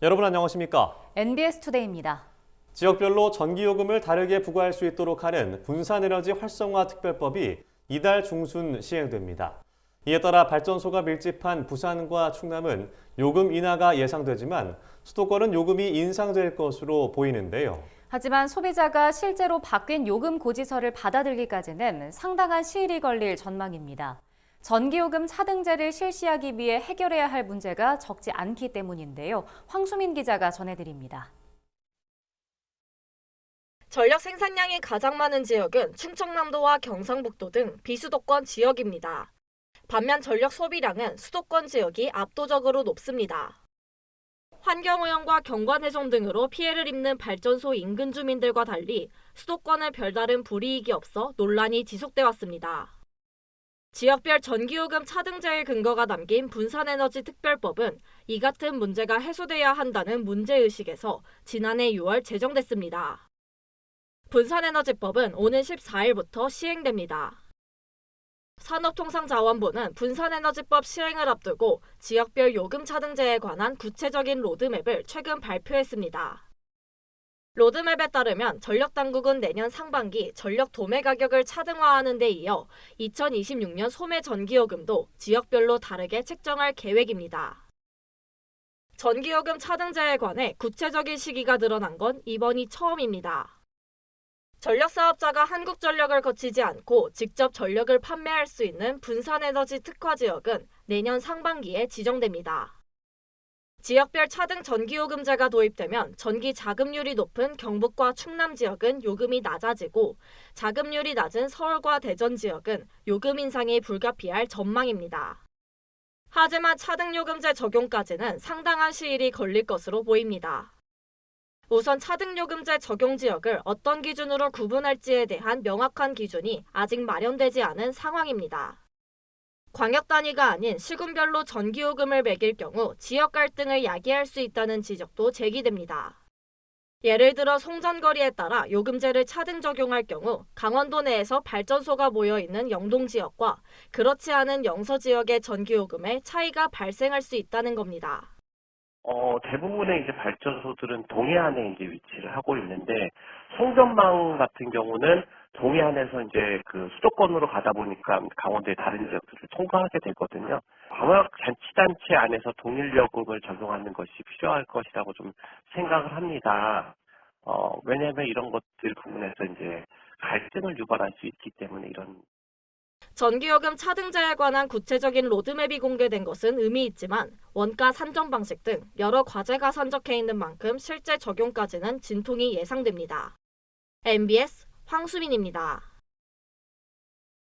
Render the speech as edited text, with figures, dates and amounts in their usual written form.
여러분 안녕하십니까? NBS 투데이입니다. 지역별로 전기요금을 다르게 부과할 수 있도록 하는 분산에너지 활성화 특별법이 이달 중순 시행됩니다. 이에 따라 발전소가 밀집한 부산과 충남은 요금 인하가 예상되지만 수도권은 요금이 인상될 것으로 보이는데요. 하지만 소비자가 실제로 바뀐 요금 고지서를 받아들기까지는 상당한 시일이 걸릴 전망입니다. 전기요금 차등제를 실시하기 위해 해결해야 할 문제가 적지 않기 때문인데요. 황수민 기자가 전해드립니다. 전력 생산량이 가장 많은 지역은 충청남도와 경상북도 등 비수도권 지역입니다. 반면 전력 소비량은 수도권 지역이 압도적으로 높습니다. 환경오염과 경관훼손 등으로 피해를 입는 발전소 인근 주민들과 달리 수도권은 별다른 불이익이 없어 논란이 지속돼 왔습니다. 지역별 전기요금 차등제의 근거가 담긴 분산에너지 특별법은 이 같은 문제가 해소돼야 한다는 문제의식에서 지난해 6월 제정됐습니다. 분산에너지법은 오는 14일부터 시행됩니다. 산업통상자원부는 분산에너지법 시행을 앞두고 지역별 요금 차등제에 관한 구체적인 로드맵을 최근 발표했습니다. 로드맵에 따르면 전력당국은 내년 상반기 전력 도매 가격을 차등화하는 데 이어 2026년 소매 전기요금도 지역별로 다르게 책정할 계획입니다. 전기요금 차등제에 관해 구체적인 시기가 드러난 건 이번이 처음입니다. 전력사업자가 한국전력을 거치지 않고 직접 전력을 판매할 수 있는 분산에너지 특화지역은 내년 상반기에 지정됩니다. 지역별 차등 전기요금제가 도입되면 전기 자급률이 높은 경북과 충남 지역은 요금이 낮아지고 자급률이 낮은 서울과 대전 지역은 요금 인상이 불가피할 전망입니다. 하지만 차등요금제 적용까지는 상당한 시일이 걸릴 것으로 보입니다. 우선 차등요금제 적용 지역을 어떤 기준으로 구분할지에 대한 명확한 기준이 아직 마련되지 않은 상황입니다. 광역 단위가 아닌 시군별로 전기요금을 매길 경우 지역 갈등을 야기할 수 있다는 지적도 제기됩니다. 예를 들어 송전거리에 따라 요금제를 차등 적용할 경우 강원도 내에서 발전소가 모여 있는 영동 지역과 그렇지 않은 영서 지역의 전기요금에 차이가 발생할 수 있다는 겁니다. 대부분의 이제 발전소들은 동해안에 이제 위치를 하고 있는데, 송전망 같은 경우는 동해안에서 이제 그 수도권으로 가다 보니까 강원도의 다른 지역들을 통과하게 되거든요. 광역자치단체 안에서 동일요금을 적용하는 것이 필요할 것이라고 좀 생각을 합니다. 왜냐하면 이런 것들 부분에서 이제 갈등을 유발할 수 있기 때문에 이런. 전기요금 차등제에 관한 구체적인 로드맵이 공개된 것은 의미 있지만 원가 산정 방식 등 여러 과제가 산적해 있는 만큼 실제 적용까지는 진통이 예상됩니다. MBS 황수민입니다.